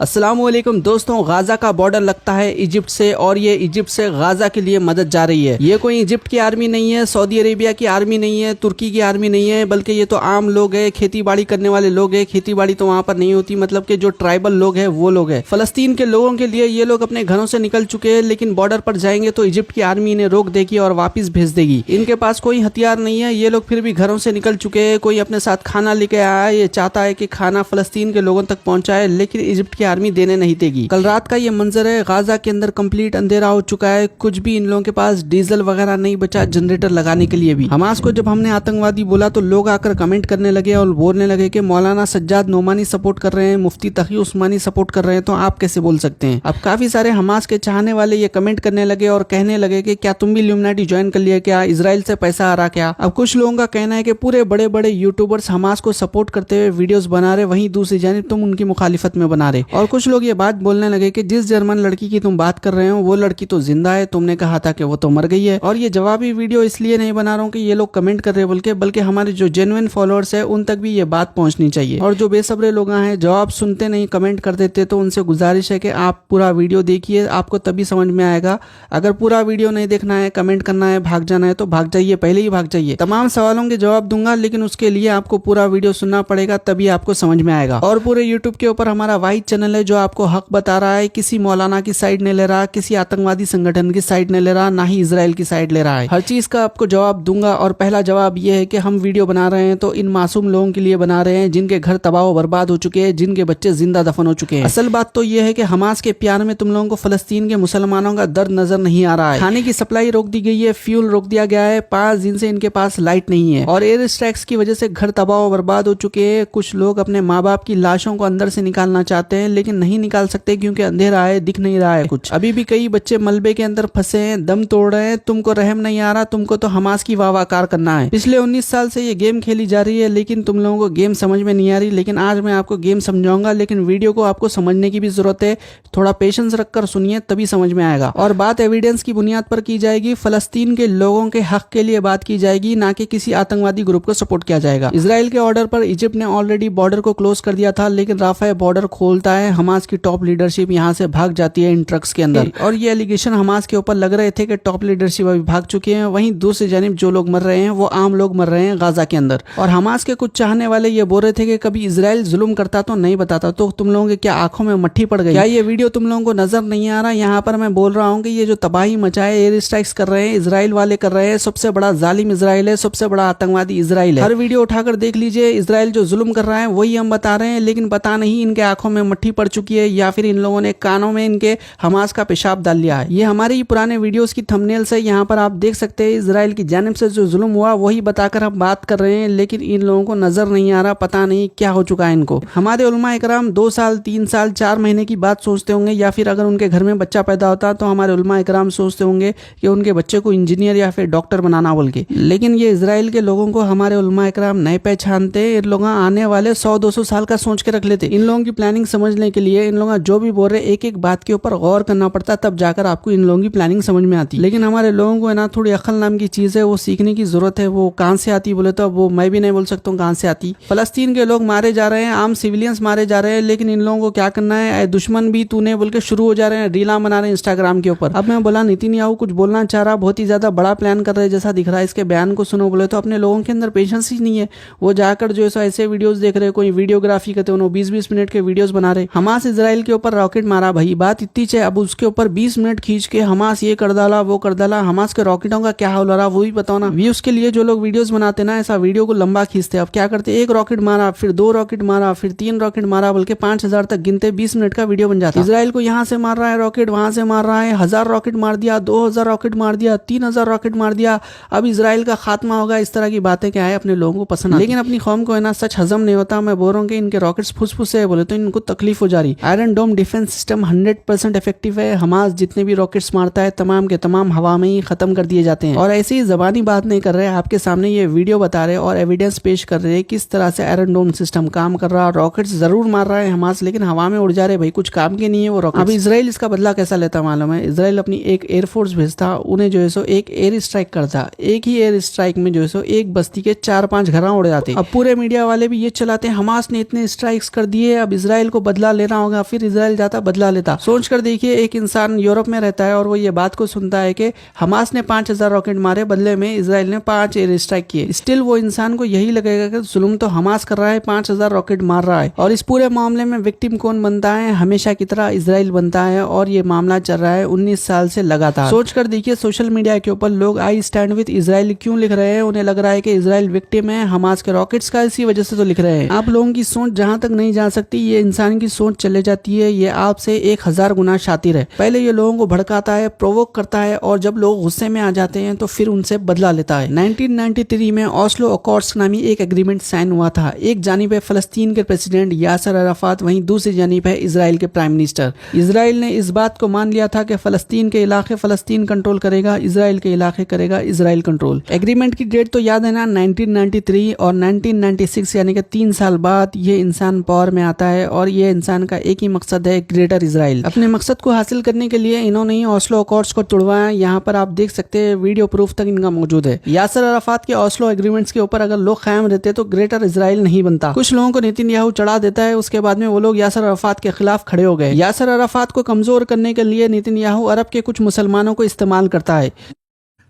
अस्सलामुअलैकुम दोस्तों, गाजा का बॉर्डर लगता है इजिप्ट से और ये इजिप्ट से गाजा के लिए मदद जा रही है। ये कोई इजिप्ट की आर्मी नहीं है, सऊदी अरेबिया की आर्मी नहीं है, तुर्की की आर्मी नहीं है, बल्कि ये तो आम लोग है, खेती बाड़ी करने वाले लोग है। खेती बाड़ी तो वहाँ पर नहीं होती, मतलब कि जो ट्राइबल लोग है वो लोग है। फलस्तीन के लोगों के लिए ये लोग अपने घरों से निकल चुके हैं, लेकिन बॉर्डर पर जाएंगे तो इजिप्ट की आर्मी इन्हें रोक देगी और वापिस भेज देगी। इनके पास कोई हथियार नहीं है, ये लोग फिर भी घरों से निकल चुके हैं। कोई अपने साथ खाना लेके आया है, ये चाहता है कि खाना फलस्तीन के लोगों तक पहुंचाए, लेकिन इजिप्ट की आर्मी देने नहीं देगी। कल रात का ये मंजर है, गाजा के अंदर कंप्लीट अंधेरा हो चुका है। कुछ भी इन लोगों के पास डीजल वगैरह नहीं बचा जनरेटर लगाने के लिए भी। हमास को जब हमने आतंकवादी बोला तो लोग आकर कमेंट करने लगे और बोलने लगे कि मौलाना सज्जाद नोमानी सपोर्ट कर रहे हैं, मुफ्ती तकी उस्मानी सपोर्ट कर रहे हैं, तो आप कैसे बोल सकते हैं। अब काफी सारे हमास के चाहने वाले ये कमेंट करने लगे और कहने लगे कि क्या तुम भी इल्यूमिनाटी ज्वाइन कर लिया, क्या इजराइल से पैसा आ रहा क्या। अब कुछ लोगों का कहना है कि पूरे बड़े बड़े यूट्यूबर्स हमास को सपोर्ट करते हुए वीडियोस बना रहे, वहीं दूसरी जानिब तुम उनकी मुखालिफत में बना रहे। और कुछ लोग ये बात बोलने लगे कि जिस जर्मन लड़की की तुम बात कर रहे हो वो लड़की तो जिंदा है, तुमने कहा था कि वो तो मर गई है। और ये जवाबी वीडियो इसलिए नहीं बना रहा हूँ कि ये लोग कमेंट कर रहे हैं, बल्कि हमारे जो जेन्युइन फॉलोअर्स है उन तक भी ये बात पहुंचनी चाहिए। और जो बेसब्रे लोग हैं जवाब सुनते नहीं कमेंट कर देते, तो उनसे गुजारिश है कि आप पूरा वीडियो देखिए, आपको तभी समझ में आएगा। अगर पूरा वीडियो नहीं देखना है, कमेंट करना है, भाग जाना है तो भाग जाइए, पहले ही भाग जाइए। तमाम सवालों के जवाब दूंगा, लेकिन उसके लिए आपको पूरा वीडियो सुनना पड़ेगा, तभी आपको समझ में आएगा। और पूरे यूट्यूब के ऊपर हमारा वाहिद चैनल है जो आपको हक बता रहा है, किसी मौलाना की साइड नहीं ले रहा, किसी आतंकवादी संगठन की साइड नहीं ले रहा, ना ही इजराइल की साइड ले रहा है। हर चीज का आपको जवाब दूंगा। और पहला जवाब यह है कि हम वीडियो बना रहे हैं तो इन मासूम लोगों के लिए बना रहे हैं जिनके घर तबाह व बर्बाद हो चुके हैं, जिनके बच्चे जिंदा दफन हो चुके हैं। असल बात तो यह है कि हमास के प्यार में तुम लोगों को फलस्तीन के मुसलमानों का दर्द नजर नहीं आ रहा है। खाने की सप्लाई रोक दी गई है, फ्यूल रोक दिया गया है, 5 दिन से इनके पास लाइट नहीं है और एयर स्ट्राइक्स की वजह से घर तबाह व बर्बाद हो चुके हैं। कुछ लोग अपने माँ बाप की लाशों को अंदर से निकालना चाहते हैं, लेकिन नहीं निकाल सकते क्योंकि अंधेरा है, दिख नहीं रहा है कुछ। अभी भी कई बच्चे मलबे के अंदर फंसे हैं, दम तोड़ रहे हैं। तुमको रहम नहीं आ रहा, तुमको तो हमास की वाहवाकार करना है। पिछले 19 साल से ये गेम खेली जा रही है, लेकिन तुम लोगों को गेम समझ में नहीं आ रही। लेकिन आज मैं आपको गेम समझाऊंगा, लेकिन वीडियो को आपको समझने की भी जरूरत है। थोड़ा पेशेंस रखकर सुनिए, तभी समझ में आएगा। और बात एविडेंस की बुनियाद पर की जाएगी, फलस्तीन के लोगों के हक के लिए बात की जाएगी, ना कि किसी आतंकवादी ग्रुप को सपोर्ट किया जाएगा। इजराइल के ऑर्डर पर इजिप्ट ने ऑलरेडी बॉर्डर को क्लोज कर दिया था, लेकिन राफा बॉर्डर खोलता है, हमास की टॉप लीडरशिप यहाँ से भाग जाती है इन ट्रक्स के अंदर। और ये एलिगेशन हमास के ऊपर लग रहे थे कि टॉप लीडरशिप अभी भाग चुकी है। वहीं दूसरी जानिब जो लोग मर रहे हैं वो आम लोग मर रहे हैं गाजा के अंदर। और हमास के कुछ चाहने वाले ये बोल रहे थे कि कभी इजराइल जुल्म करता तो नहीं बताता, तो तुम लोगों के क्या आंखों में मट्ठी पड़ गई, क्या ये वीडियो तुम लोगों को नजर नहीं आ रहा। यहाँ पर मैं बोल रहा हूँ कि ये जो तबाही मचाए, एयर स्ट्राइक्स कर रहे हैं, इजराइल वाले कर रहे हैं। सबसे बड़ा जालिम इजराइल है, सबसे बड़ा आतंकवादी इजराइल है। हर वीडियो उठाकर देख लीजिए, इजराइल जो जुल्म कर रहा है वही हम बता रहे हैं, लेकिन पता नहीं इनके आंखों में मट्ठी पड़ चुकी है या फिर इन लोगों ने कानों में इनके हमास का पेशाब डाल लिया है। ये हमारे ही पुराने वीडियोस की थंबनेल्स है, यहाँ पर आप देख सकते हैं इजराइल की जानिब से जो जुल्म हुआ वही बताकर हम बात कर रहे हैं, लेकिन इन लोगों को नजर नहीं आ रहा, पता नहीं क्या हो चुका है इनको। हमारे उलमा इकराम 2 साल 3 साल 4 महीने की बात सोचते होंगे, या फिर अगर उनके घर में बच्चा पैदा होता तो हमारे उलमा इकराम सोचते होंगे कि उनके बच्चे को इंजीनियर या फिर डॉक्टर बनाना बोल के। लेकिन ये इजराइल के लोगों को हमारे उलमा इकराम नहीं पहचानते। इन लोग आने वाले 100-200 साल का सोच के रख लेते। इन लोगों की प्लानिंग समझने के लिए इन लोग जो भी बोल रहे एक एक बात के ऊपर गौर करना पड़ता, तब जाकर आपको इन लोगों की प्लानिंग समझ में आती। लेकिन हमारे लोगों को ना थोड़ी अकल नाम की चीज है, वो सीखने की जरूरत है। वो कहां से आती बोले तो वो मैं भी नहीं बोल सकता हूँ कहां से आती। फलस्तीन के लोग मारे जा रहे हैं, आम सिविलियंस मारे जा रहे हैं, लेकिन इन लोगों को क्या करना है, दुश्मन भी तूने बोल के शुरू हो जा रहे हैं, रीला बना रहे हैं इंस्टाग्राम के ऊपर। अब मैं बोला नेतन्याहू कुछ बोलना चाह रहा, बहुत ही ज्यादा बड़ा प्लान कर रहे हैं जैसा दिख रहा है, इसके बयान को सुनो बोले तो अपने लोगों के अंदर पेशेंस ही नहीं है। वो जाकर जो है ऐसे वीडियोस देख रहे, कोई वीडियोग्राफी करते हैं, 20-20 मिनट के वीडियोस बना रहे। हमास इजराइल के ऊपर रॉकेट मारा भाई, बात इतनी है, अब उसके ऊपर 20 मिनट खींच के हमास ये कर डाला वो कर डाला। हमास के रॉकेटों का क्या हाल हो रहा वो भी बताओ ना। व्यूज के लिए जो लोग वीडियोस बनाते ना, ऐसा वीडियो को लंबा खींचते। अब क्या करते, एक रॉकेट मारा, फिर 2 रॉकेट मारा, फिर 3 रॉकेट मारा, बल्कि 5000 तक गिनते, 20 मिनट का वीडियो बन जाता। इजराइल को यहाँ से मार रहा है रॉकेट, वहां से मार रहा है, 1000 रॉकेट मार दिया, 2000 रॉकेट मार दिया, 3000 रॉकेट मार दिया, अब इजराइल का खात्मा होगा। इस तरह की बातें क्या है अपने लोगों को पसंद, लेकिन अपनी कौम को है ना सच हजम नहीं होता। मैं बोल रहा हूँ कि इनके रॉकेट्स फुसफुस है बोले तो इनको तकलीफ हो जा रही। आयरन डोम डिफेंस सिस्टम 100% इफेक्टिव है। हमास जितने भी रॉकेट्स मारता है तमाम के तमाम हवा में ही खत्म कर दिए जाते हैं। और ऐसे ही जबानी बात नहीं कर रहे, आपके सामने ये वीडियो बता रहे और एविडेंस पेश कर रहे किस तरह से आयरन डोम सिस्टम काम कर रहा है। रॉकेट्स जरूर मार रहा है हमास, लेकिन हवा में उड़ जा रहे भाई, कुछ काम के नहीं है वो रॉकेट। अब इजराइल इसका बदला कैसा लेता मालूम है, इजराइल अपनी एक एयरफोर्स भेजता, उन्हें जो है सो एक एयर स्ट्राइक करता, एक ही एयर स्ट्राइक में जो है सो एक बस्ती के 4-5 घर उड़ जाते। अब पूरे मीडिया वाले भी ये चलाते हैं हमास ने इतने स्ट्राइक्स कर दिए, अब इजराइल को बदला बदला लेना होगा, फिर इजराइल जाता बदला लेता। सोच कर देखिए, एक इंसान यूरोप में रहता है और वो ये बात को सुनता है कि हमास ने 5000 रॉकेट मारे, बदले में इजराइल ने 5 एयर स्ट्राइक किए। स्टिल वो इंसान को यही लगेगा कि जुल्म तो हमास कर रहा है, 5000 रॉकेट मार रहा है। और इस पूरे मामले में विक्टिम कौन बनता है? हमेशा की तरह इजराइल बनता है। और ये मामला चल रहा है 19 साल से लगातार। सोच कर देखिए, सोशल मीडिया के ऊपर लोग आई स्टैंड विद इजराइल क्यों लिख रहे हैं? उन्हें लग रहा है कि इजराइल विक्टिम है हमास के रॉकेट्स का, इसी वजह से तो लिख रहे हैं। आप लोगों की सोच जहां तक नहीं जा सकती, ये इंसान की सोच चले जाती है। ये आपसे 1000 गुना शातिर है। पहले ये लोगों को भड़काता है, प्रोवोक करता है, और जब लोग गुस्से में आ जाते हैं तो फिर उनसे बदला लेता है। 1993 में ओस्लो अकॉर्ड्स नामी एक एग्रीमेंट साइन हुआ था। एक जानिब है फलस्तीन के प्रेसिडेंट यासर अराफात, वहीं दूसरी जानिब है इजराइल के प्राइम मिनिस्टर। इजराइल ने इस बात को मान लिया था कि फलस्तीन के इलाके फलस्तीन कंट्रोल करेगा, इजराइल के इलाके करेगा इजराइल कंट्रोल। एग्रीमेंट की डेट तो याद है ना, 1993, और 1996 यानी कि 3 साल बाद ये इंसान पावर में आता है। और ये इंसान का एक ही मकसद है, ग्रेटर इजराइल। अपने मकसद को हासिल करने के लिए इन्होंने ही ओस्लो अकॉर्ड्स को तोड़वाया। यहाँ पर आप देख सकते हैं, वीडियो प्रूफ तक इनका मौजूद है। यासर अराफात के ओस्लो एग्रीमेंट्स के ऊपर अगर लोग कायम रहते तो ग्रेटर इजराइल नहीं बनता। कुछ लोगों को नेतन्याहू चढ़ा देता है, उसके बाद में वो लोग यासर अराफात के खिलाफ खड़े हो गए। यासर अराफात को कमजोर करने के लिए नेतन्याहू अरब के कुछ मुसलमानों को इस्तेमाल करता है।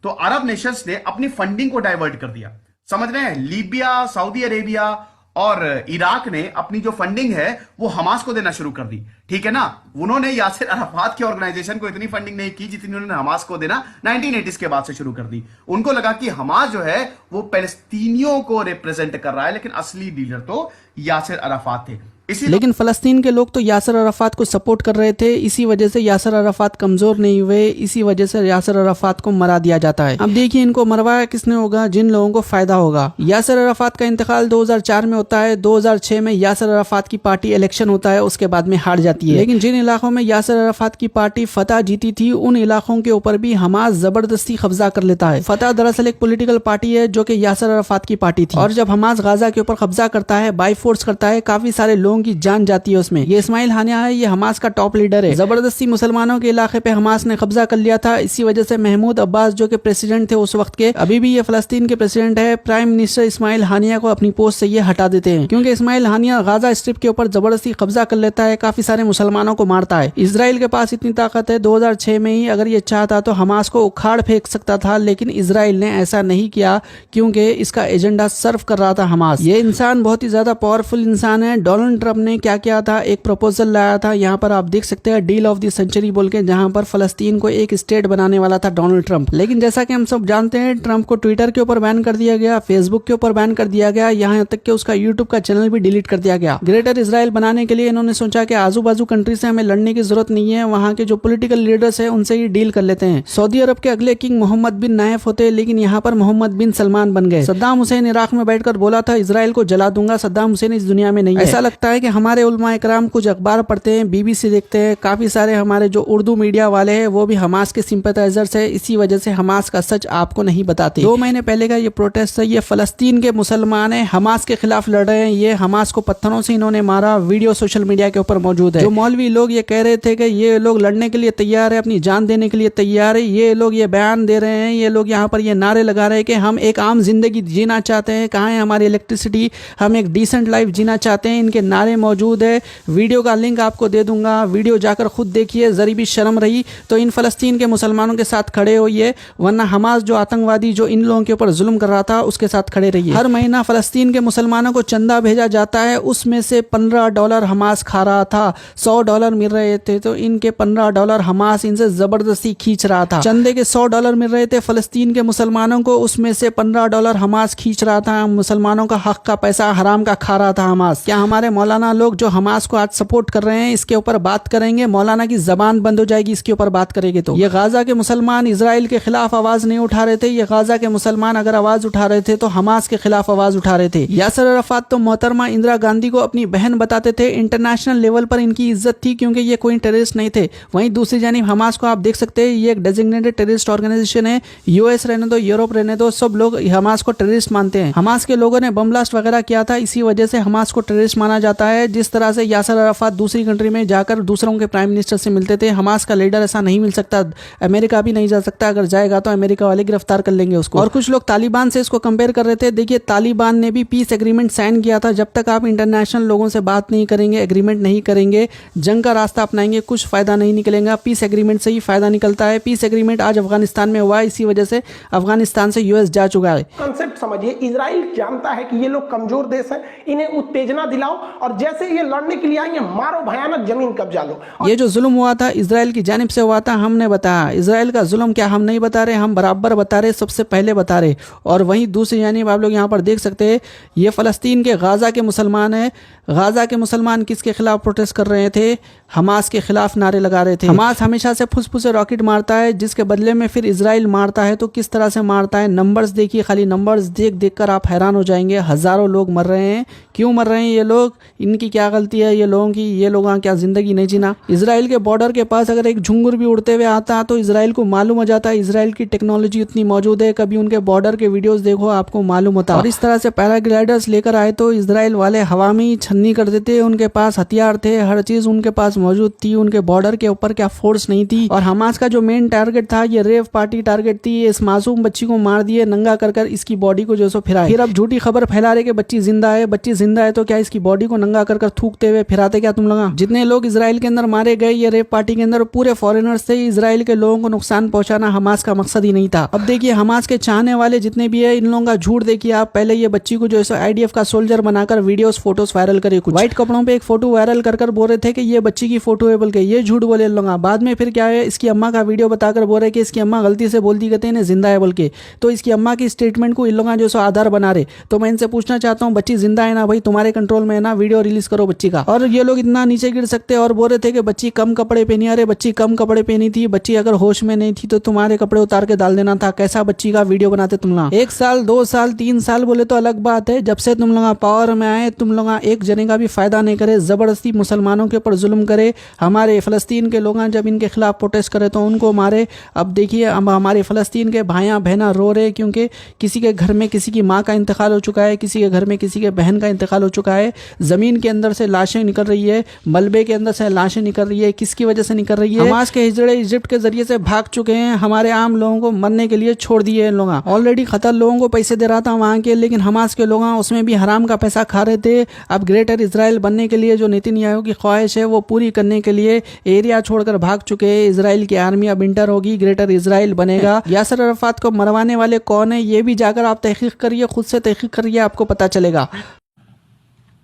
तो अरब नेशंस ने अपनी फंडिंग को डाइवर्ट कर दिया। समझ रहे हैं? लीबिया, सऊदी अरेबिया और इराक ने अपनी जो फंडिंग है वो हमास को देना शुरू कर दी। ठीक है ना? उन्होंने यासिर अराफात की ऑर्गेनाइजेशन को इतनी फंडिंग नहीं की जितनी उन्होंने हमास को देना 1980s के बाद से शुरू कर दी। उनको लगा कि हमास जो है वो पैलेस्तीनियों को रिप्रेजेंट कर रहा है, लेकिन असली डीलर तो यासिर अराफात थे। लेकिन फलस्तीन के लोग तो यासर अराफात को सपोर्ट कर रहे थे, इसी वजह से यासर अराफात कमजोर नहीं हुए, इसी वजह से यासर अराफात को मरा दिया जाता है। अब देखिए, इनको मरवाया किसने होगा? जिन लोगों को फायदा होगा। यासर अराफात का इंतकाल 2004 में होता है। 2006 में यासर अराफात की पार्टी इलेक्शन होता है, उसके बाद में हार जाती है। लेकिन जिन इलाकों में यासर अराफात की पार्टी फतह जीती थी, उन इलाकों के ऊपर भी हमास जबरदस्ती कब्जा कर लेता है। फतह दरअसल एक पॉलिटिकल पार्टी है जो कि यासर अराफात की पार्टी थी। और जब हमास गाजा के ऊपर कब्जा करता है, बाई फोर्स करता है, काफी सारे लोगों की जान जाती है उसमें। ये इस्माइल हानिया है, ये हमास का टॉप लीडर है। जबरदस्ती मुसलमानों के इलाके पे हमास ने कब्जा कर लिया था। इसी वजह से महमूद अब्बास जो कि प्रेसिडेंट थे उस वक्त के, अभी भी ये फलस्तीन के प्रेसिडेंट है, प्राइम मिनिस्टर इस्माइल हानिया को अपनी पोस्ट से ये हटा देते हैं, क्योंकि इस्माइल हानिया गाजा स्ट्रिप के ऊपर जबरदस्ती कब्जा कर लेता है, काफी सारे मुसलमानों को मारता है। इजराइल के पास इतनी ताकत है, 2006 में ही अगर ये चाहता तो हमास को उखाड़ फेंक सकता था, लेकिन इजराइल ने ऐसा नहीं किया, क्योंकि इसका एजेंडा सर्व कर रहा था हमास। ये इंसान बहुत ही ज्यादा पावरफुल इंसान है। डोनाल्ड ट्रंप ने क्या किया था? एक प्रपोजल लाया था, यहाँ पर आप देख सकते हैं, डील ऑफ द सेंचुरी बोल के, जहाँ पर फलस्तीन को एक स्टेट बनाने वाला था डोनाल्ड ट्रंप। लेकिन जैसा कि हम सब जानते हैं, ट्रंप को ट्विटर के ऊपर बैन कर दिया गया, फेसबुक के ऊपर बैन कर दिया गया, यहाँ तक कि उसका यूट्यूब का चैनल भी डिलीट कर दिया गया। ग्रेटर इजराइल बनाने के लिए इन्होंने सोचा कि आजू बाजू कंट्री से हमें लड़ने की जरूरत नहीं है, वहाँ के जो पोलिटिकल लीडर्स है उनसे ही डील कर लेते हैं। सऊदी अरब के अगले किंग मोहम्मद बिन नायफ होते, लेकिन यहाँ पर मोहम्मद बिन सलमान बन गए। सद्दाम हुसैन इराक में बैठकर बोला था इजराइल को जला दूंगा, सद्दाम हुसैन इस दुनिया में नहीं है। ऐसा लगता है कि हमारे उलमा इकराम कुछ अखबार पढ़ते हैं, बीबीसी देखते हैं, काफी सारे हमारे जो उर्दू मीडिया वाले हैं वो भी हमास के सिंपैथाइजर्स है, इसी वजह से हमास का सच आपको नहीं बताते। 2 महीने पहले का ये प्रोटेस्ट है, ये फलस्तीन के मुसलमान है, हमास के खिलाफ लड़ रहे हैं। ये हमास को पत्थरों से इन्होंने मारा, वीडियो सोशल मीडिया के ऊपर मौजूद है। जो मौलवी लोग ये कह रहे थे कि ये लोग लड़ने के लिए तैयार है, अपनी जान देने के लिए तैयार है, ये लोग ये बयान दे रहे हैं, ये लोग यहाँ पर ये नारे लगा रहे हैं कि हम एक आम जिंदगी जीना चाहते हैं, कहाँ है हमारी इलेक्ट्रिसिटी, हम एक डिसेंट लाइफ जीना चाहते हैं। इनके नारे मौजूद है, वीडियो का लिंक आपको दे दूंगा, वीडियो जाकर खुद देखिए। जरी भी शर्म रही तो इन फलस्तीन के मुसलमानों के साथ खड़े होइए, वरना हमास जो आतंकवादी जो इन लोगों के ऊपर जुल्म कर रहा था उसके साथ खड़े रहिए। हर महीना फलस्तीन के मुसलमानों को चंदा भेजा जाता है, उसमें से $15 हमास खा रहा था। $100 मिल रहे थे तो इनके $15 हमास इनसे जबरदस्ती खींच रहा था। चंदे के $100 मिल रहे थे फलस्तीन के मुसलमानों को, उसमें से $15 हमास खींच रहा था। मुसलमानों का हक का पैसा हराम का खा रहा था हमास। क्या हमारे मौलाना लोग जो हमास को आज सपोर्ट कर रहे हैं इसके ऊपर बात करेंगे? मौलाना की जबान बंद हो जाएगी इसके ऊपर बात करेंगे तो। ये गाजा के मुसलमान इजराइल के खिलाफ आवाज नहीं उठा रहे थे, ये गाजा के मुसलमान अगर आवाज उठा रहे थे तो हमास के खिलाफ आवाज उठा रहे थे। यासर अराफात तो मोहतरमा इंदिरा गांधी को अपनी बहन बताते थे, इंटरनेशनल लेवल पर इनकी इज्जत थी क्योंकि ये कोई टेररिस्ट नहीं थे। वहीं दूसरी जानिब हमास को आप देख सकते हैं, ये एक डेजिग्नेटेड टेररिस्ट ऑर्गेनाइजेशन है। यूएस रहने दो, यूरोप रहने दो, सब लोग हमास को टेररिस्ट मानते हैं। हमास के लोगों ने बम ब्लास्ट वगैरह किया था, इसी वजह से हमास को टेररिस्ट माना जाता जाता है। जिस तरह से यासर अराफात दूसरी कंट्री में जाकर दूसरों के प्राइम मिनिस्टर से मिलते थे, हमास का लीडर ऐसा नहीं मिल सकता, अमेरिका भी नहीं जा सकता। अगर जाएगा तो अमेरिका वाले गिरफ्तार कर लेंगे उसको। और कुछ लोग तालिबान से इसको कंपेयर कर रहे थे। देखिए, तालिबान ने भी पीस एग्रीमेंट साइन किया था। जब तक आप इंटरनेशनल लोगों से बात नहीं करेंगे, एग्रीमेंट नहीं करेंगे, जंग का रास्ता अपनाएंगे, कुछ फायदा नहीं निकलेगा। पीस एग्रीमेंट से ही फायदा निकलता है। पीस एग्रीमेंट आज अफगानिस्तान में हुआ है, इसी वजह से अफगानिस्तान से यूएस जा चुका है। कंसेप्ट समझिए, इजराइल जानता है कि ये लोग कमजोर देश हैं, इन्हें उत्तेजना दिलाओ और जैसे ये लड़ने के लिए आएंगे, मारो, भयानक जमीन कब्जा लो। ये जो जुल्म हुआ था इजराइल की जानिब से हुआ था, हमने बताया। इजराइल का जुल्म क्या हम नहीं बता रहे, हम बराबर बता रहे, सबसे पहले बता रहे। और वहीं दूसरी जानिब आप लोग यहाँ पर देख सकते हैं, ये फलस्तीन के गाजा के मुसलमान हैं। गाजा के मुसलमान किसके खिलाफ प्रोटेस्ट कर रहे थे? हमास के खिलाफ नारे लगा रहे थे। हमास हमेशा से फुसफुसे रॉकेट मारता है, जिसके बदले में फिर इजराइल मारता है। तो किस तरह से मारता है, नंबर्स देखिए, खाली नंबर्स देख कर आप हैरान हो जाएंगे। हजारों लोग मर रहे हैं। क्यों मर रहे हैं ये लोग? इनकी क्या गलती है ये लोगों की? ये लोग क्या जिंदगी नहीं जीना? इजराइल के बॉर्डर के पास अगर एक झुंगुर भी उड़ते हुए आता तो इजराइल को मालूम हो जाता है इजराइल की टेक्नोलॉजी इतनी मौजूद है। कभी उनके बॉर्डर के वीडियोस देखो, आपको मालूम होता। और इस तरह से पैराग्लाइडर्स लेकर आए तो इजराइल वाले हवा में ही छन्नी कर देते। उनके पास हथियार थे, हर चीज उनके पास मौजूद थी। उनके बॉर्डर के ऊपर क्या फोर्स नहीं थी? और हमास का जो मेन टारगेट था, ये रेव पार्टी टारगेट थी। इस मासूम बच्ची को मार दिए, नंगा कर इसकी बॉडी को जो सो फिराए। फिर अब झूठी खबर फैला रहे कि बच्ची जिंदा है। बच्ची जिंदा है तो क्या इसकी बॉडी को नंगा कर थूकते हुए फिराते क्या तुम लोग? जितने लोग इजराइल के अंदर मारे गए ये रेव पार्टी के अंदर, पूरे फॉरेनर्स थे। इजराइल के लोगों को नुकसान पहुंचाना हमास का मकसद ही नहीं था। अब देखिए, हमास के चाहने वाले जितने भी है, इन लोगों का झूठ देखिए आप। पहले ये बच्ची को जो है आईडीएफ का सोल्जर बनाकर वीडियोस फोटोस वायरल करे। कुछ व्हाइट कपड़ों पे एक फोटो वायरल कर बोल रहे थे कि ये बच्ची की फोटो है, बोल के ये झूठ बोले लोग। बाद में फिर क्या है, इसकी अम्मा का वीडियो बताकर बोल रहे कि इसकी अम्मा गलती से बोल दी कहते हैं जिंदा है बोल के। तो इसकी अम्मा की स्टेटमेंट को इन लोग जो आधार बना रहे। तो मैं इनसे पूछना चाहता हूँ, बच्ची जिंदा है ना भाई? तुम्हारे कंट्रोल में है ना? वीडियो रिलीज करो बच्ची का। और ये लोग इतना नीचे गिर सकते हैं और बोल रहे थे कि बच्ची कम कपड़े पहनी। अरे बच्ची कम कपड़े पहनी थी। बच्ची अगर होश में नहीं थी तो तुम्हारे कपड़े उतार के डाल देना था। कैसा बच्ची का वीडियो बनाते तुम लोग? 1 साल 2 साल 3 साल बोले तो अलग बात है। जब से तुम लोग पावर में आए, तुम लोग एक जने का भी फायदा नहीं करे, जबरदस्ती मुसलमानों के ऊपर जुल्म करे। हमारे फलस्तीन के लोग जब इनके खिलाफ प्रोटेस्ट करे तो उनको मारे। अब देखिए, अब हमारे फलस्तीन के भाइयां बहना रो रहे क्योंकि किसी के घर में किसी की माँ का इंतकाल हो चुका है, किसी के घर में किसी के बहन का इंतकाल हो चुका है। जमीन के अंदर से लाशें निकल रही है, मलबे के अंदर से लाशें निकल रही है। किसकी वजह से निकल रही है? हमास के हिजड़े इजिप्ट के जरिए से भाग चुके हैं। हमारे आम लोगों को मरने के लिए छोड़ दिए इन लोग। ऑलरेडी खतर लोगों को पैसे दे रहा था वहां के, लेकिन हमास के लोग उसमें भी हराम का पैसा खा रहे थे। अब ग्रेटर इजराइल बनने के लिए जो नेतन्याहू की ख्वाहिश है वो पूरी करने के लिए एरिया छोड़कर भाग चुके हैं। इजराइल की आर्मी अब इंटर होगी, ग्रेटर इजराइल बनेगा। यासर अराफात को मरवाने वाले कौन है ये भी जाकर आप तहकीक करिए, खुद से तहकीक करिए, आपको पता चलेगा।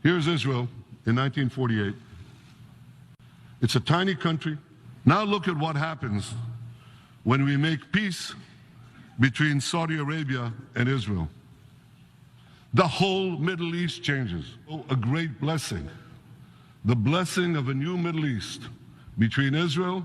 Here's Israel in 1948. It's a tiny country. Now look at what happens when we make peace between Saudi Arabia and Israel. The whole Middle East changes. Oh, a great blessing. The blessing of a new Middle East between Israel,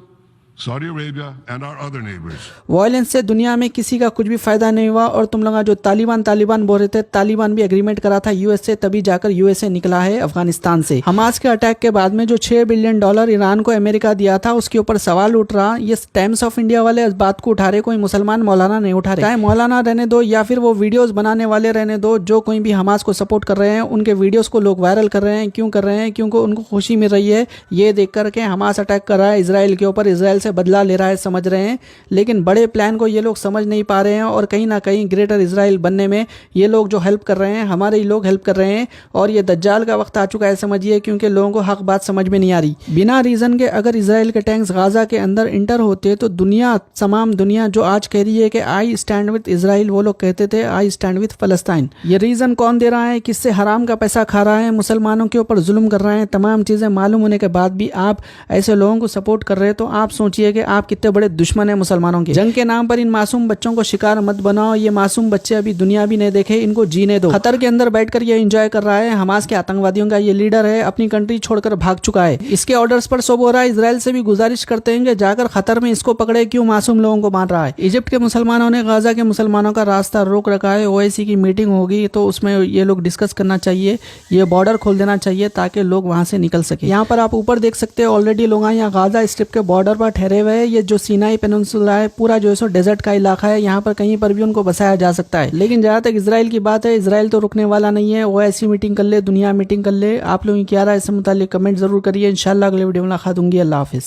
Saudi Arabia and our other neighbors. Violence से दुनिया में किसी का कुछ भी फायदा नहीं हुआ। और तुम लोग जो तालिबान बोल रहे थे, तालिबान भी एग्रीमेंट करा था यूएस से, तभी जाकर यूएसए निकला है अफगानिस्तान से। हमास के अटैक के बाद में जो $6 बिलियन ईरान को अमेरिका दिया था, उसके ऊपर सवाल उठ रहा। ये टाइम्स ऑफ इंडिया वाले इस बात को उठा रहे, कोई मुसलमान मौलाना नहीं उठा रहे। चाहे मौलाना रहने दो या फिर वो वीडियोस बनाने वाले रहने दो, जो कोई भी हमास को सपोर्ट कर रहे हैं, उनके वीडियोस को लोग वायरल कर रहे हैं। क्यों कर रहे हैं? क्योंकि उनको खुशी मिल रही है ये देख करके हमास अटैक कर रहा है इसराइल के ऊपर, इसराइल से बदला ले रहा है, समझ रहे हैं। लेकिन बड़े प्लान को ये लोग समझ नहीं पा रहे हैं और कहीं ना कहीं ग्रेटर इजराइल बनने में ये लोग जो हेल्प कर रहे हैं, हमारे ही लोग हेल्प कर रहे हैं। और ये दज्जाल का वक्त आ चुका है समझिए, क्योंकि लोगों को हक बात समझ में नहीं आ रही। बिना रीजन के अगर इजराइल के टैंक्स गाजा के अंदर इंटर होते तो दुनिया, तमाम दुनिया जो आज कह रही है कि आई स्टैंड विद इजराइल, वो लोग कहते थे आई स्टैंड विद फलस्तीन। ये रीजन कौन दे रहा है? किससे हराम का पैसा खा रहा है, मुसलमानों के ऊपर जुल्म कर रहा है। तमाम चीजें मालूम होने के बाद भी आप ऐसे लोगों को सपोर्ट कर रहे हैं, तो आप सोचिए कि आप कितने बड़े दुश्मन है मुसलमानों के। जंग के नाम पर इन मासूम बच्चों को शिकार मत बनाओ। ये मासूम बच्चे अभी दुनिया भी नहीं देखे, इनको जीने दो। खतर के अंदर बैठकर ये एंजॉय कर रहा है। हमास के आतंकवादियों का ये लीडर है, अपनी कंट्री छोड़कर भाग चुका है। इसके ऑर्डर्स पर सब हो रहा है। इजराइल से भी गुजारिश करते हैं कि जाकर खतर में इसको पकड़े, क्यों मासूम लोगों को मार रहा है। इजिप्ट के मुसलमानों ने गाजा के मुसलमानों का रास्ता रोक रखा है। ओआईसी की मीटिंग होगी तो उसमें ये लोग डिस्कस करना चाहिए, ये बॉर्डर खोल देना चाहिए ताकि लोग वहां से निकल सके। यहाँ पर आप ऊपर देख सकते हैं ऑलरेडी लोग यहाँ गाजा स्ट्रिप के बॉर्डर पर ठहरे हुए हैं। ये जो सीनाई पेनिनसुला है पूरा जो है सो डेजर्ट का इलाका है, यहाँ पर कहीं पर भी उनको बसाया जा सकता है। लेकिन जहाँ तक इसराइल की बात है, इसराइल तो रुकने वाला नहीं है। वो ऐसी मीटिंग कर ले, दुनिया मीटिंग कर ले। आप लोगों की क्या राय है इससे मुतालिक कमेंट जरूर करिए। इंशाल्लाह अगले वीडियो में मुलाकात होंगी। अल्लाह हाफिज।